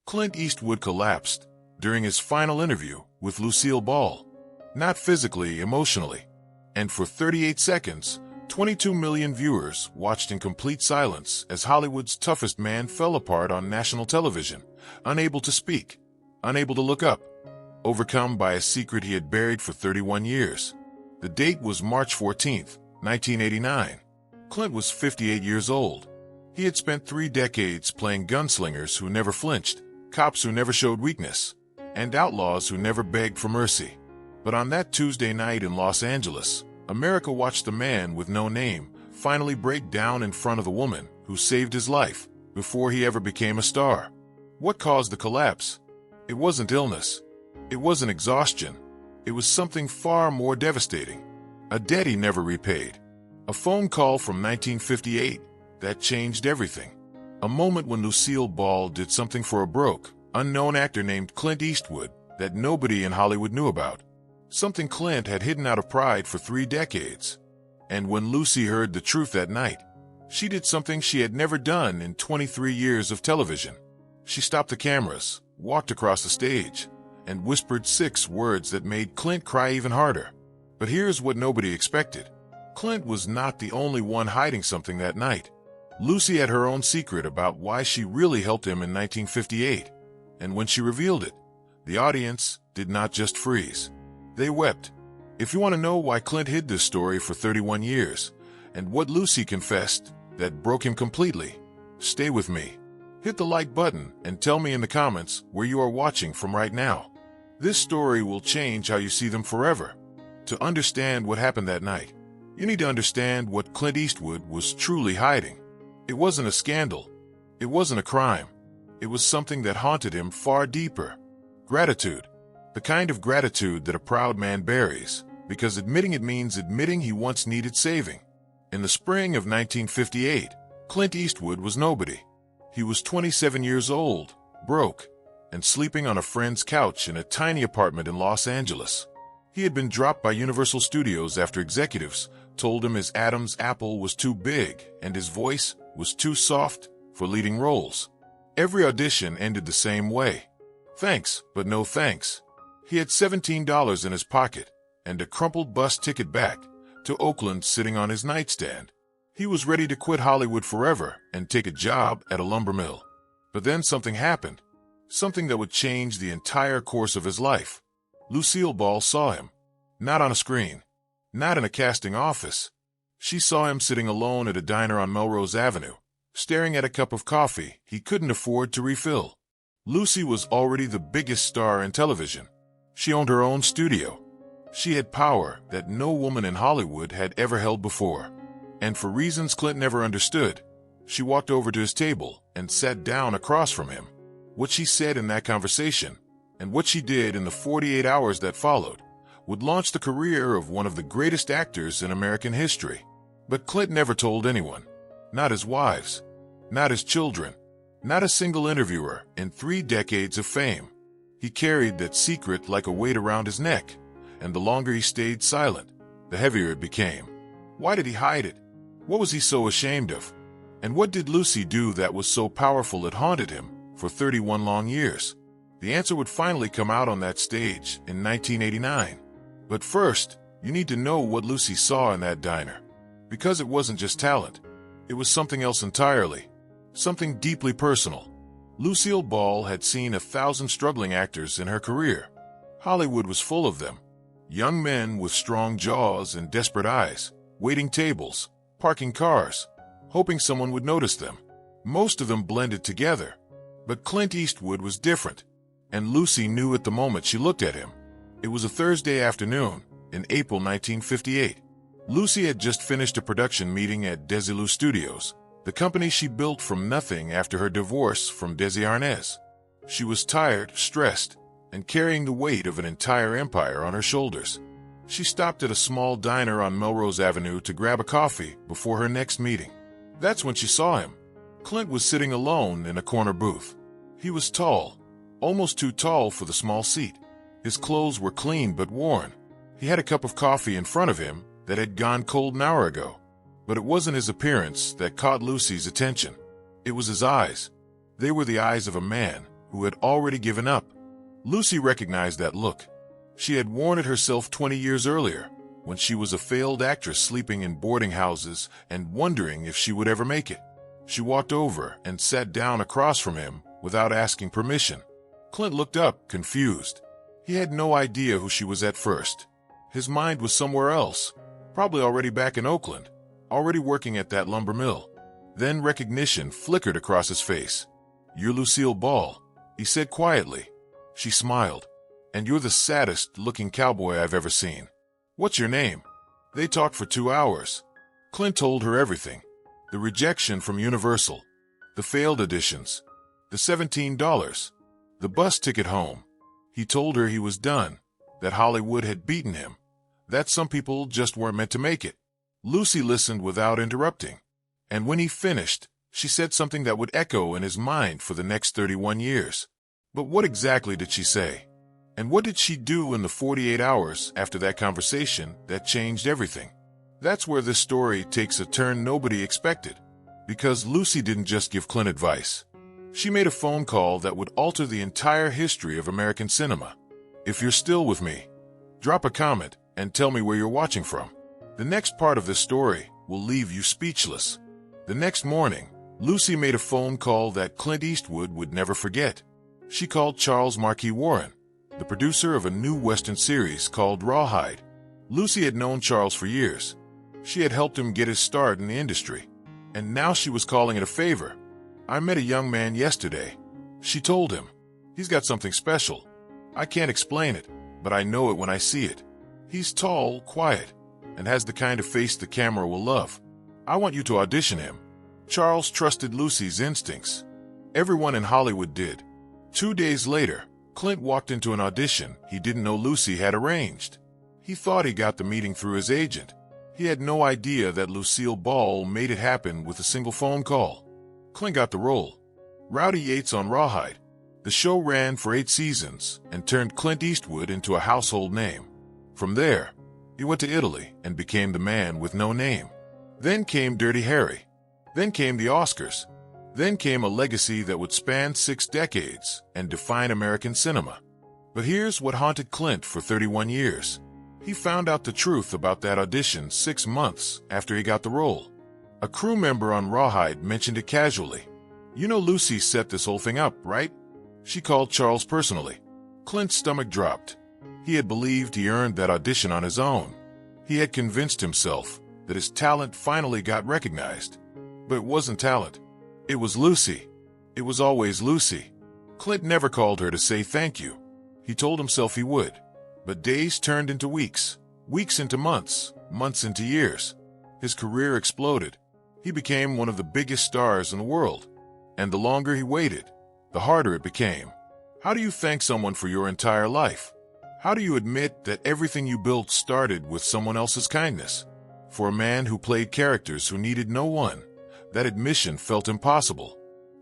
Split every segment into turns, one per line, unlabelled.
Clint Eastwood collapsed during his final interview with Lucille Ball. Not physically, emotionally. And for 38 seconds, 22 million viewers watched in complete silence as Hollywood's toughest man fell apart on national television, unable to speak, unable to look up, overcome by a secret he had buried for 31 years. The date was March 14, 1989. Clint was 58 years old. He had spent 3 decades playing gunslingers who never flinched, cops who never showed weakness, and outlaws who never begged for mercy. But on that Tuesday night in Los Angeles, America watched a man with no name finally break down in front of the woman who saved his life before he ever became a star. What caused the collapse? It wasn't illness. It wasn't exhaustion. It was something far more devastating. A debt he never repaid. A phone call from 1958 that changed everything. A moment when Lucille Ball did something for a broke, unknown actor named Clint Eastwood that nobody in Hollywood knew about. Something Clint had hidden out of pride for 3 decades. And when Lucy heard the truth that night, she did something she had never done in 23 years of television. She stopped the cameras, walked across the stage, and whispered 6 words that made Clint cry even harder. But here's what nobody expected. Clint was not the only one hiding something that night. Lucy had her own secret about why she really helped him in 1958. And when she revealed it, the audience did not just freeze. They wept. If you want to know why Clint hid this story for 31 years, and what Lucy confessed that broke him completely, stay with me. Hit the like button and tell me in the comments where you are watching from right now. This story will change how you see them forever. To understand what happened that night, you need to understand what Clint Eastwood was truly hiding. It wasn't a scandal. It wasn't a crime. It was something that haunted him far deeper. Gratitude. The kind of gratitude that a proud man buries, because admitting it means admitting he once needed saving. In the spring of 1958, Clint Eastwood was nobody. He was 27 years old, broke, and sleeping on a friend's couch in a tiny apartment in Los Angeles. He had been dropped by Universal Studios after executives told him his Adam's apple was too big and his voice was too soft for leading roles. Every audition ended the same way. Thanks, but no thanks. He had $17 in his pocket and a crumpled bus ticket back to Oakland sitting on his nightstand. He was ready to quit Hollywood forever and take a job at a lumber mill. But then something happened. Something that would change the entire course of his life. Lucille Ball saw him. Not on a screen. Not in a casting office. She saw him sitting alone at a diner on Melrose Avenue, staring at a cup of coffee he couldn't afford to refill. Lucy was already the biggest star in television. She owned her own studio. She had power that no woman in Hollywood had ever held before. And for reasons Clint never understood, she walked over to his table and sat down across from him. What she said in that conversation, and what she did in the 48 hours that followed, would launch the career of one of the greatest actors in American history. But Clint never told anyone. Not his wives. Not his children. Not a single interviewer in 3 decades of fame. He carried that secret like a weight around his neck, and the longer he stayed silent, the heavier it became. Why did he hide it? What was he so ashamed of? And what did Lucy do that was so powerful it haunted him for 31 long years? The answer would finally come out on that stage in 1989. But first, you need to know what Lucy saw in that diner. Because it wasn't just talent. It was something else entirely. Something deeply personal. Lucille Ball had seen 1,000 struggling actors in her career. Hollywood was full of them. Young men with strong jaws and desperate eyes, waiting tables, parking cars, hoping someone would notice them. Most of them blended together. But Clint Eastwood was different. And Lucy knew at the moment she looked at him. It was a Thursday afternoon in April 1958. Lucy had just finished a production meeting at Desilu Studios, the company she built from nothing after her divorce from Desi Arnaz. She was tired, stressed, and carrying the weight of an entire empire on her shoulders. She stopped at a small diner on Melrose Avenue to grab a coffee before her next meeting. That's when she saw him. Clint was sitting alone in a corner booth. He was tall, almost too tall for the small seat. His clothes were clean but worn. He had a cup of coffee in front of him that had gone cold an hour ago. But it wasn't his appearance that caught Lucy's attention. It was his eyes. They were the eyes of a man who had already given up. Lucy recognized that look. She had worn it herself 20 years earlier, when she was a failed actress sleeping in boarding houses and wondering if she would ever make it. She walked over and sat down across from him without asking permission. Clint looked up, confused. He had no idea who she was at first. His mind was somewhere else, probably already back in Oakland, already working at that lumber mill. Then recognition flickered across his face. "You're Lucille Ball," he said quietly. She smiled. "And you're the saddest-looking cowboy I've ever seen. What's your name?" They talked for 2 hours. Clint told her everything. The rejection from Universal, the failed auditions, the $17, the bus ticket home. He told her he was done, that Hollywood had beaten him, that some people just weren't meant to make it. Lucy listened without interrupting. And when he finished, she said something that would echo in his mind for the next 31 years. But what exactly did she say? And what did she do in the 48 hours after that conversation that changed everything? That's where this story takes a turn nobody expected. Because Lucy didn't just give Clint advice. She made a phone call that would alter the entire history of American cinema. If you're still with me, drop a comment and tell me where you're watching from. The next part of this story will leave you speechless. The next morning, Lucy made a phone call that Clint Eastwood would never forget. She called Charles Marquis Warren, the producer of a new Western series called Rawhide. Lucy had known Charles for years. She had helped him get his start in the industry. And now she was calling it a favor. "I met a young man yesterday," she told him. "He's got something special. I can't explain it, but I know it when I see it. He's tall, quiet, and has the kind of face the camera will love. I want you to audition him." Charles trusted Lucy's instincts. Everyone in Hollywood did. 2 days later, Clint walked into an audition he didn't know Lucy had arranged. He thought he got the meeting through his agent. He had no idea that Lucille Ball made it happen with a single phone call. Clint got the role. Rowdy Yates on Rawhide. The show ran for 8 seasons and turned Clint Eastwood into a household name. From there, he went to Italy and became the man with no name. Then came Dirty Harry. Then came the Oscars. Then came a legacy that would span 6 decades and define American cinema. But here's what haunted Clint for 31 years. He found out the truth about that audition 6 months after he got the role. A crew member on Rawhide mentioned it casually. "You know Lucy set this whole thing up, right?" She called Charles personally. Clint's stomach dropped. He had believed he earned that audition on his own. He had convinced himself that his talent finally got recognized. But it wasn't talent. It was Lucy. It was always Lucy. Clint never called her to say thank you. He told himself he would. But days turned into weeks, weeks into months, months into years. His career exploded. He became one of the biggest stars in the world. And the longer he waited, the harder it became. How do you thank someone for your entire life? How do you admit that everything you built started with someone else's kindness? For a man who played characters who needed no one, that admission felt impossible.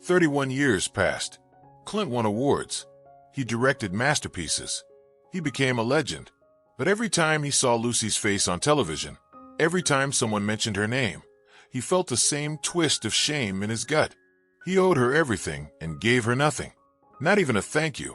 31 years passed. Clint won awards. He directed masterpieces. He became a legend. But every time he saw Lucy's face on television, every time someone mentioned her name, he felt the same twist of shame in his gut. He owed her everything and gave her nothing. Not even a thank you.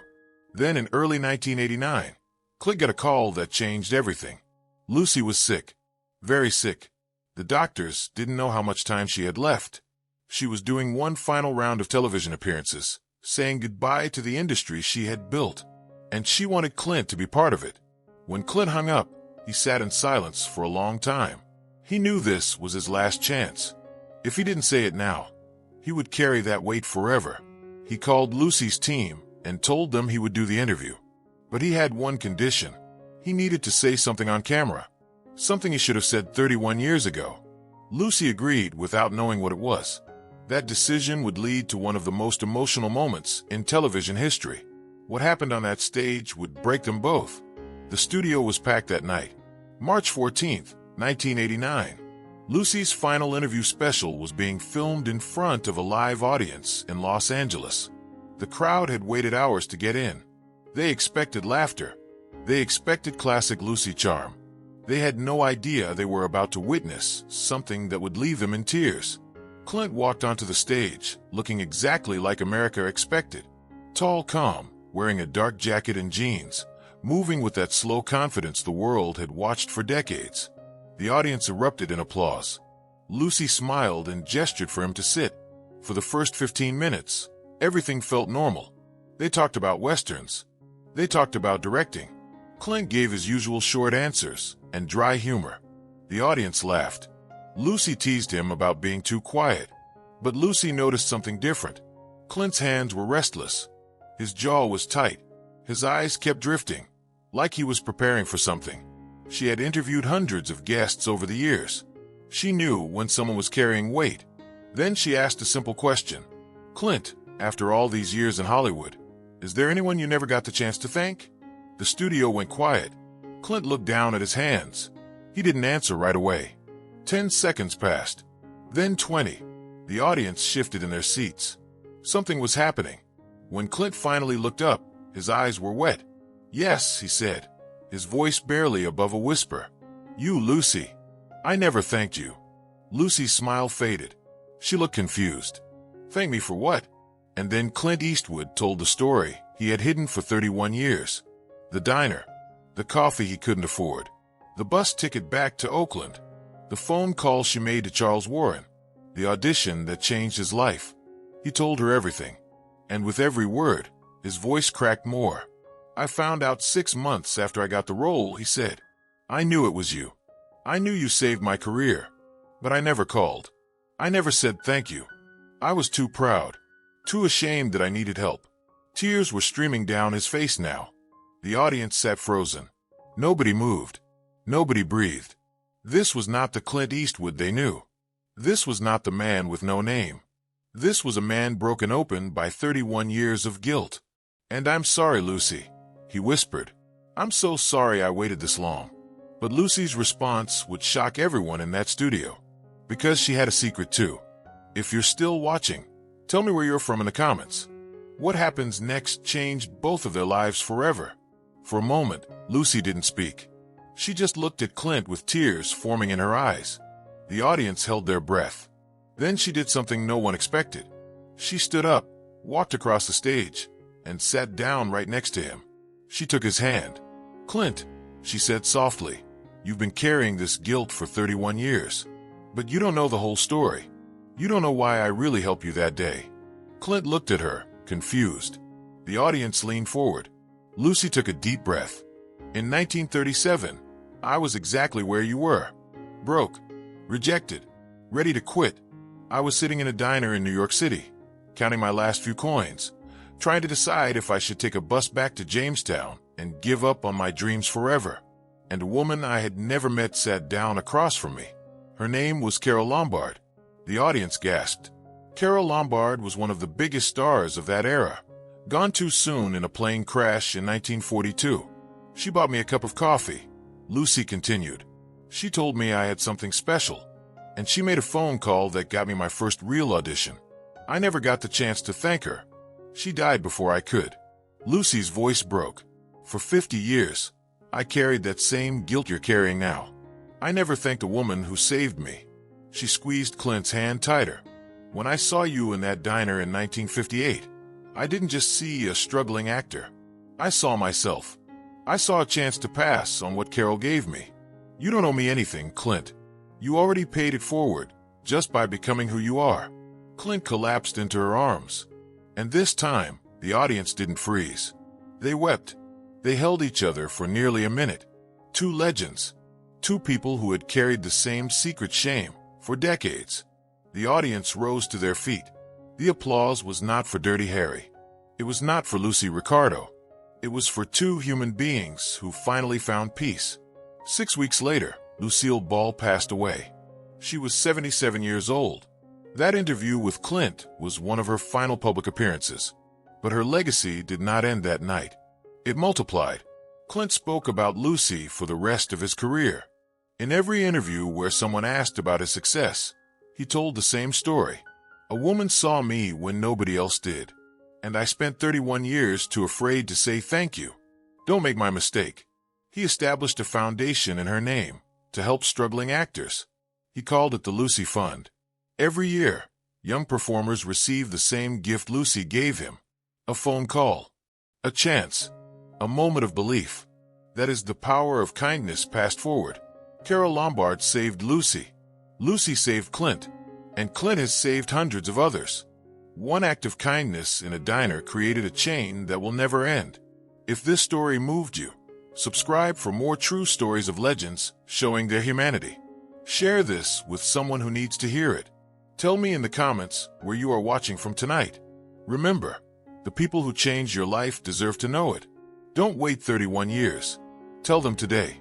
Then in early 1989, Clint got a call that changed everything. Lucy was sick. Very sick. The doctors didn't know how much time she had left. She was doing one final round of television appearances, saying goodbye to the industry she had built. And she wanted Clint to be part of it. When Clint hung up, he sat in silence for a long time. He knew this was his last chance. If he didn't say it now, he would carry that weight forever. He called Lucy's team and told them he would do the interview. But he had one condition. He needed to say something on camera. Something he should have said 31 years ago. Lucy agreed without knowing what it was. That decision would lead to one of the most emotional moments in television history. What happened on that stage would break them both. The studio was packed that night. March 14th, 1989. Lucy's final interview special was being filmed in front of a live audience in Los Angeles. The crowd had waited hours to get in. They expected laughter. They expected classic Lucy charm. They had no idea they were about to witness something that would leave them in tears. Clint walked onto the stage, looking exactly like America expected. Tall, calm, wearing a dark jacket and jeans, moving with that slow confidence the world had watched for decades. The audience erupted in applause. Lucy smiled and gestured for him to sit. For the first 15 minutes, everything felt normal. They talked about westerns. They talked about directing. Clint gave his usual short answers and dry humor. The audience laughed. Lucy teased him about being too quiet. But Lucy noticed something different. Clint's hands were restless. His jaw was tight. His eyes kept drifting, like he was preparing for something. She had interviewed hundreds of guests over the years. She knew when someone was carrying weight. Then she asked a simple question. "Clint, after all these years in Hollywood, is there anyone you never got the chance to thank?" The studio went quiet. Clint looked down at his hands. He didn't answer right away. 10 seconds passed. Then 20. The audience shifted in their seats. Something was happening. When Clint finally looked up, his eyes were wet. "Yes," he said, his voice barely above a whisper. "You, Lucy. I never thanked you." Lucy's smile faded. She looked confused. "Thank me for what?" And then Clint Eastwood told the story he had hidden for 31 years. The diner, the coffee he couldn't afford, the bus ticket back to Oakland, the phone call she made to Charles Warren, the audition that changed his life. He told her everything. And with every word, his voice cracked more. "I found out 6 months after I got the role," he said. "I knew it was you. I knew you saved my career. But I never called. I never said thank you. I was too proud, too ashamed that I needed help." Tears were streaming down his face now. The audience sat frozen. Nobody moved. Nobody breathed. This was not the Clint Eastwood they knew. This was not the man with no name. This was a man broken open by 31 years of guilt. "And I'm sorry, Lucy," he whispered. "I'm so sorry I waited this long." But Lucy's response would shock everyone in that studio. Because she had a secret too. If you're still watching, tell me where you're from in the comments. What happens next changed both of their lives forever. For a moment, Lucy didn't speak. She just looked at Clint with tears forming in her eyes. The audience held their breath. Then she did something no one expected. She stood up, walked across the stage, and sat down right next to him. She took his hand. "Clint," she said softly, "you've been carrying this guilt for 31 years. But you don't know the whole story. You don't know why I really helped you that day." Clint looked at her, confused. The audience leaned forward. Lucy took a deep breath. "In 1937, I was exactly where you were. Broke, rejected, ready to quit. I was sitting in a diner in New York City, counting my last few coins, trying to decide if I should take a bus back to Jamestown and give up on my dreams forever. And a woman I had never met sat down across from me. Her name was Carole Lombard." The audience gasped. Carole Lombard was one of the biggest stars of that era, gone too soon in a plane crash in 1942. "She bought me a cup of coffee," Lucy continued. "She told me I had something special. And she made a phone call that got me my first real audition. I never got the chance to thank her. She died before I could." Lucy's voice broke. "For 50 years, I carried that same guilt you're carrying now. I never thanked a woman who saved me." She squeezed Clint's hand tighter. "When I saw you in that diner in 1958, I didn't just see a struggling actor. I saw myself. I saw a chance to pass on what Carole gave me. You don't owe me anything, Clint. You already paid it forward, just by becoming who you are." Clint collapsed into her arms. And this time, the audience didn't freeze. They wept. They held each other for nearly a minute. Two legends. Two people who had carried the same secret shame for decades. The audience rose to their feet. The applause was not for Dirty Harry. It was not for Lucy Ricardo. It was for two human beings who finally found peace. 6 weeks later, Lucille Ball passed away. She was 77 years old. That interview with Clint was one of her final public appearances. But her legacy did not end that night. It multiplied. Clint spoke about Lucy for the rest of his career. In every interview where someone asked about his success, he told the same story. "A woman saw me when nobody else did. And I spent 31 years too afraid to say thank you. Don't make my mistake." He established a foundation in her name to help struggling actors. He called it the Lucy Fund. Every year, young performers receive the same gift Lucy gave him, a phone call, a chance, a moment of belief. That is the power of kindness passed forward. Carol Lombard saved Lucy. Lucy saved Clint. And Clint has saved hundreds of others. One act of kindness in a diner created a chain that will never end. If this story moved you, subscribe for more true stories of legends showing their humanity. Share this with someone who needs to hear it. Tell me in the comments where you are watching from tonight. Remember, the people who changed your life deserve to know it. Don't wait 31 years. Tell them today.